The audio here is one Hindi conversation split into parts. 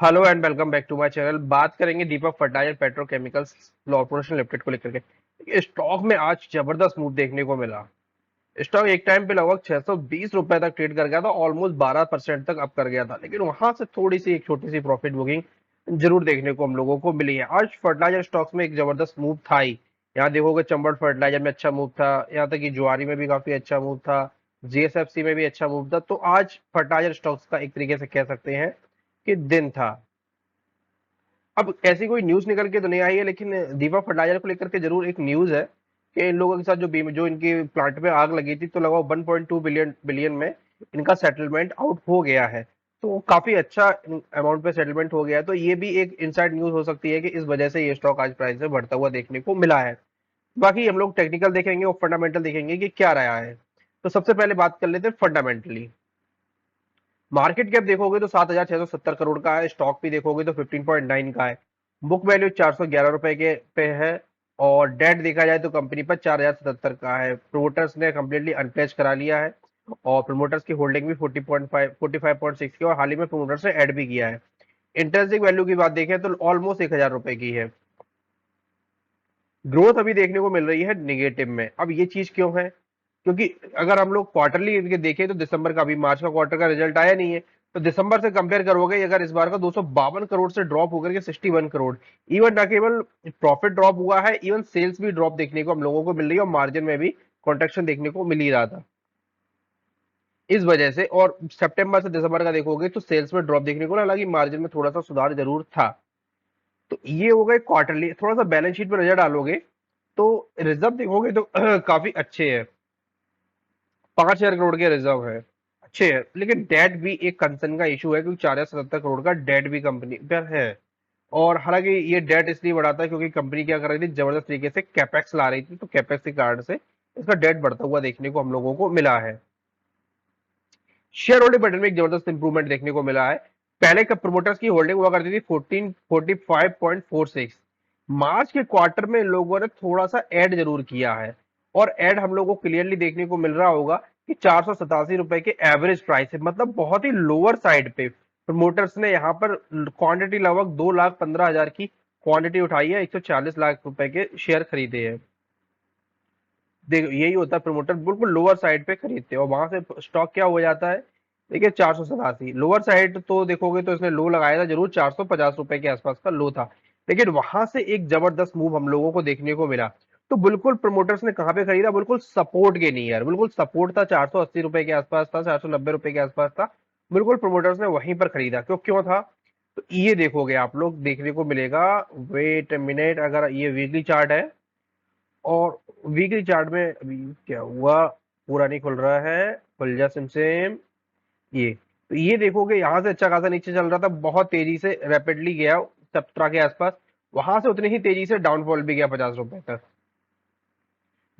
Hello and welcome back to my channel. बात करेंगे Deepak fertiliser petrochemicals corporation limited को लेकर के। स्टॉक में आज जबरदस्त मूव देखने को मिला। स्टॉक एक टाइम पे लगभग 620 रुपए तक ट्रेड कर गया था, ऑलमोस्ट 12% तक अप कर गया था, लेकिन वहां से थोड़ी सी एक छोटी सी प्रॉफिट बुकिंग जरूर देखने को हम लोगों को मिली है। आज फर्टिलाइजर स्टॉक्स में एक जबरदस्त मूव था ही। यहाँ देखोगे चंबल फर्टिलाइजर में अच्छा मूव था, यहाँ तक कि ज्वारी में भी काफी अच्छा मूव था, जीएसएफसी में भी अच्छा मूव था। तो आज फर्टिलाइजर स्टॉक्स का एक तरीके से कह सकते हैं कि दिन था। अब ऐसी कोई न्यूज निकल के तो नहीं आई है, लेकिन दीपक फर्टिलाइजर को लेकर के जरूर एक न्यूज है कि इन लोगों के साथ जो इनके प्लांट में आग लगी थी, तो लगभग 1.2 बिलियन बिलियन में इनका सेटलमेंट आउट हो गया है। तो काफी अच्छा अमाउंट पे सेटलमेंट हो गया है। तो ये भी एक इनसाइड न्यूज हो सकती है कि इस वजह से ये स्टॉक आज प्राइस में बढ़ता हुआ देखने को मिला है। बाकी हम लोग टेक्निकल देखेंगे और फंडामेंटल देखेंगे कि क्या रहा है। तो सबसे पहले बात कर लेते हैं फंडामेंटली। मार्केट कैप देखोगे तो 7,670 करोड़ का है। स्टॉक भी देखोगे तो 15.9 का है। बुक वैल्यू 411 रुपए के पे है। और डेट देखा जाए तो कंपनी पर 4,077 का है। प्रोमोटर्स ने कंप्लीटली अनप्लेज करा लिया है। और प्रोमोटर्स की होल्डिंग भी 45.6 की, और हाल ही में प्रोमोटर्स ने ऐड भी किया है। इंटरेस्टिंग वैल्यू की बात देखें तो ऑलमोस्ट 1,000 रुपए की है। ग्रोथ अभी देखने को मिल रही है निगेटिव में। अब ये चीज क्यों है? क्योंकि अगर हम लोग क्वार्टरली इनके देखें तो दिसंबर का, अभी मार्च का क्वार्टर का रिजल्ट आया नहीं है, तो दिसंबर से कंपेयर करोगे अगर इस बार का 252 करोड़ से ड्रॉप होकर के 61 करोड़। इवन न केवल प्रॉफिट ड्रॉप हुआ है, इवन सेल्स भी ड्रॉप देखने को हम लोगों को मिल रही है, और मार्जिन में भी कॉन्ट्रेक्शन देखने को मिल ही रहा था इस वजह से। और सितंबर से दिसंबर का देखोगे तो सेल्स में ड्रॉप देखने को, हालांकि मार्जिन में थोड़ा सा सुधार जरूर था। तो ये हो गए क्वार्टरली। थोड़ा सा बैलेंस शीट पर नजर डालोगे तो रिजर्व देखोगे तो काफी अच्छे हैं। 5,000 करोड़ के रिजर्व है, अच्छे है, लेकिन डेट भी एक कंसर्न का इशू है, क्योंकि 4,077 करोड़ का डेट भी कंपनी पर है। और हालांकि ये डेट इसलिए बढ़ाता है क्योंकि कंपनी क्या कर रही थी, जबरदस्त तरीके से कैपेक्स ला रही थी, तो कैपेक्स के कारण से इसका डेट बढ़ता हुआ देखने को हम लोगों को मिला है। शेयर होल्डिंग पैटर्न में एक जबरदस्त इंप्रूवमेंट देखने को मिला है। पहले का प्रोमोटर्स की होल्डिंग हुआ करती थी 1445.46। मार्च के क्वार्टर में लोगों ने थोड़ा सा ऐड जरूर किया है, और ऐड हम लोगों को क्लियरली देखने को मिल रहा होगा कि 487 रुपए के एवरेज प्राइस है, मतलब बहुत ही लोअर साइड पे प्रमोटर्स ने यहाँ पर क्वांटिटी लगभग 2,15,000 की क्वांटिटी उठाई है, 140 लाख रुपए के शेयर खरीदे हैं। देखो यही होता है, प्रमोटर बिल्कुल लोअर साइड पे खरीदते हैं और वहां से स्टॉक क्या हो जाता है। देखिए 487 लोअर साइड, तो देखोगे तो इसने लो लगाया था जरूर, 450 रुपए के आसपास का लो था, लेकिन वहां से एक जबरदस्त मूव हम लोगों को देखने को मिला। तो बिल्कुल प्रमोटर्स ने कहां पे खरीदा, बिल्कुल सपोर्ट के नियर, बिल्कुल सपोर्ट था, 480 रुपए के आसपास था, 490 रुपए के आसपास था। बिल्कुल प्रमोटर्स ने वहीं पर खरीदा। क्यों क्यों था? तो ये देखोगे आप लोग, देखने को मिलेगा। वेट मिनट, अगर ये वीकली चार्ट है, और वीकली चार्ट में अभी क्या हुआ, पूरा नहीं खुल रहा है, खुल जा सिम सिम। ये तो ये देखोगे, यहां से अच्छा खासा नीचे चल रहा था, बहुत तेजी से रैपिडली गया 17 के आसपास। वहां से उतनी ही तेजी से डाउनफॉल भी गया 50 रुपए तक,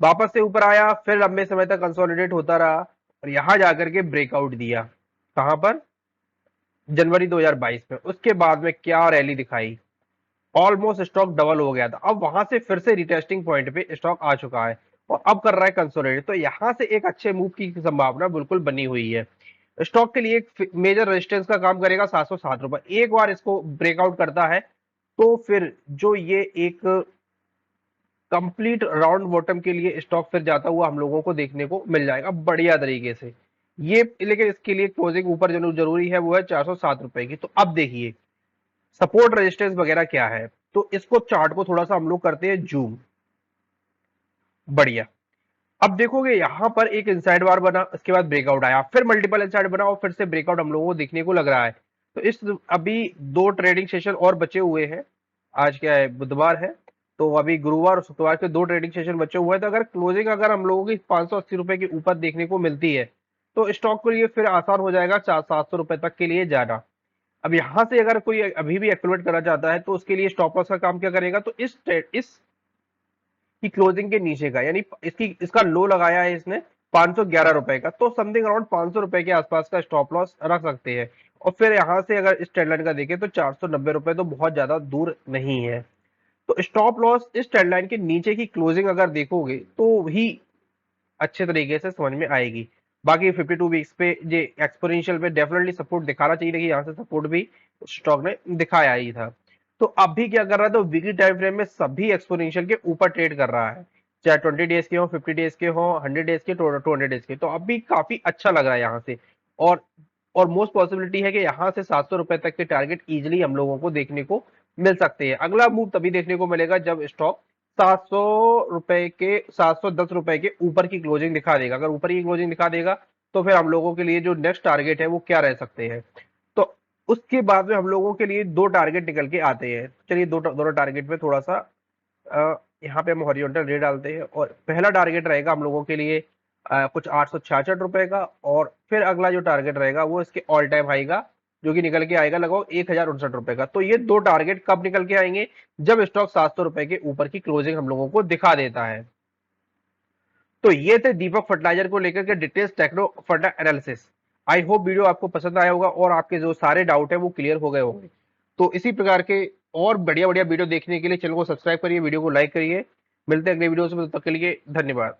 वापस से ऊपर आया, फिर लंबे समय तक कंसोलिडेट होता रहा, और यहां जाकर के ब्रेकआउट दिया। कहां पर? जनवरी 2022 में। उसके बाद में क्या रैली दिखाई, ऑलमोस्ट स्टॉक डबल हो गया था। अब वहां से फिर से रिटेस्टिंग पॉइंट पे स्टॉक आ चुका है, और अब कर रहा है कंसोलिडेट। तो यहां से एक अच्छे मूव की संभावना बिल्कुल बनी हुई है। स्टॉक के लिए एक मेजर रेजिस्टेंस का काम करेगा 707 रुपए। एक बार इसको ब्रेकआउट करता है तो फिर जो ये एक कंप्लीट राउंड बॉटम के लिए स्टॉक फिर जाता हुआ हम लोगों को देखने को मिल जाएगा बढ़िया तरीके से। ये लेकिन इसके लिए क्लोजिंग ऊपर जरूरी है, वो है 407 रुपए की। तो अब देखिए सपोर्ट रेजिस्टेंस वगैरह क्या है। तो इसको चार्ट को थोड़ा सा हम लोग करते हैं जूम। बढ़िया। अब देखोगे यहां पर एक इनसाइड बार बना, इसके बाद ब्रेकआउट आया, फिर मल्टीपल इनसाइड बना, और फिर से ब्रेकआउट हम लोगों को देखने को लग रहा है। तो इस अभी दो ट्रेडिंग सेशन और बचे हुए हैं। आज क्या है, बुधवार है। तो अभी गुरुवार और शुक्रवार के दो ट्रेडिंग सेशन बचे हुए हैं। तो अगर क्लोजिंग अगर हम लोगों की 580 रुपए के ऊपर देखने को मिलती है, तो स्टॉक के लिए फिर आसान हो जाएगा 400-700 रुपए तक के लिए जाना। अब यहां से अगर कोई अभी भी एक्टिवेट करना चाहता है, तो उसके लिए स्टॉप लॉस का काम क्या करेगा, तो इस की क्लोजिंग के नीचे का, यानी इसका लो लगाया है इसने 511 रुपए का, तो समथिंग अराउंड 500 रुपए के आसपास का स्टॉप लॉस रख सकते हैं। और फिर यहां से अगर इस ट्रेंड लाइन का देखें तो 490 रुपए तो बहुत ज्यादा दूर नहीं है। तो स्टॉप लॉस इस ट्रेंड लाइन के नीचे की क्लोजिंग अगर देखोगे तो ही अच्छे तरीके से समझ में आएगी। बाकी 52 वीक्स पे ये एक्सपोनेंशियल पे डेफिनेटली सपोर्ट दिखाना चाहिए, लेकिन यहाँ से सपोर्ट भी स्टॉक ने दिखाया ही था। तो अभी क्या कर रहा है, तो वीकली टाइम फ्रेम में सभी एक्सपोनेंशियल के ऊपर ट्रेड कर रहा है, चाहे 20 डेज के हो, 50 डेज के हो, 100 डेज के, 200 डेज के। तो अभी काफी अच्छा लग रहा है यहाँ से। और और मोस्ट पॉसिबिलिटी है कि यहाँ से 700 रुपए तक के टारगेट इजिली हम लोगों को देखने को मिल सकते हैं। अगला मूव तभी देखने को मिलेगा जब स्टॉक 700 रुपए के, 710 रुपए के ऊपर की क्लोजिंग दिखा देगा। अगर ऊपर की क्लोजिंग दिखा देगा तो फिर हम लोगों के लिए जो नेक्स्ट टारगेट है वो क्या रह सकते हैं। तो उसके बाद में हम लोगों के लिए दो टारगेट निकल के आते हैं। चलिए दोनों टारगेट में थोड़ा सा यहाँ पे हम हॉरिजॉन्टल रे डालते हैं। और पहला टारगेट रहेगा हम लोगों के लिए कुछ 866 रुपए का। और फिर अगला जो टारगेट रहेगा वो इसके ऑल टाइम हाई का, जो कि निकल के आएगा लगभग 1069 रुपए का। तो ये दो टारगेट कब निकल के आएंगे, जब स्टॉक 700 रुपए के ऊपर की क्लोजिंग हम लोगों को दिखा देता है। तो ये थे दीपक फर्टिलाइजर को लेकर के डिटेल्स टेक्नो फंडा एनालिसिस। आई होप वीडियो आपको पसंद आया होगा और आपके जो सारे डाउट है वो क्लियर हो गए होंगे। तो इसी प्रकार के और बढ़िया बढ़िया वीडियो देखने के लिए चैनल को सब्सक्राइब करिए, वीडियो को लाइक करिए। मिलते हैं अगले वीडियो से, तब तक के लिए धन्यवाद।